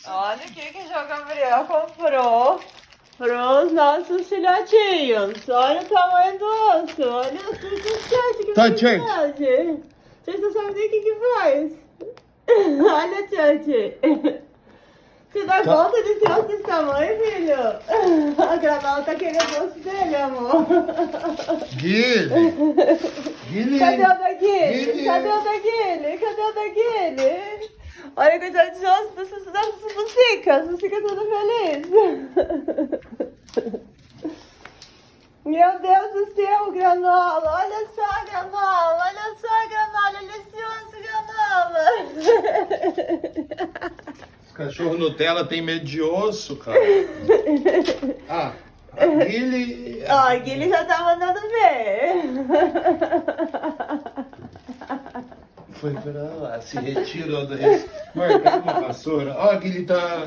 Olha o que o João Gabriel comprou para os nossos filhotinhos. Olha o tamanho do osso. Olha o que Tá, verdade. Vocês não sabem nem o que faz. Olha, Tchante. Você dá conta desse osso desse tamanho, filho? A Granola tá querendo o osso dele, amor. Guilherme. Cadê o daquele? Cadê o daquele? Cadê o daquele? Olha a quantidade de osso das bucicas. Bucica toda feliz. Meu Deus do céu, Granola. Olha só, Granola. Olha só, Granola. Olha esse osso, Granola. Cachorro Nutella tem medo de osso, cara. Ah, a Guilherme. Ó, a Guilherme já tá mandando ver. Foi pra lá, se retirou do. Marca uma vassoura. Ó, a Guilherme tá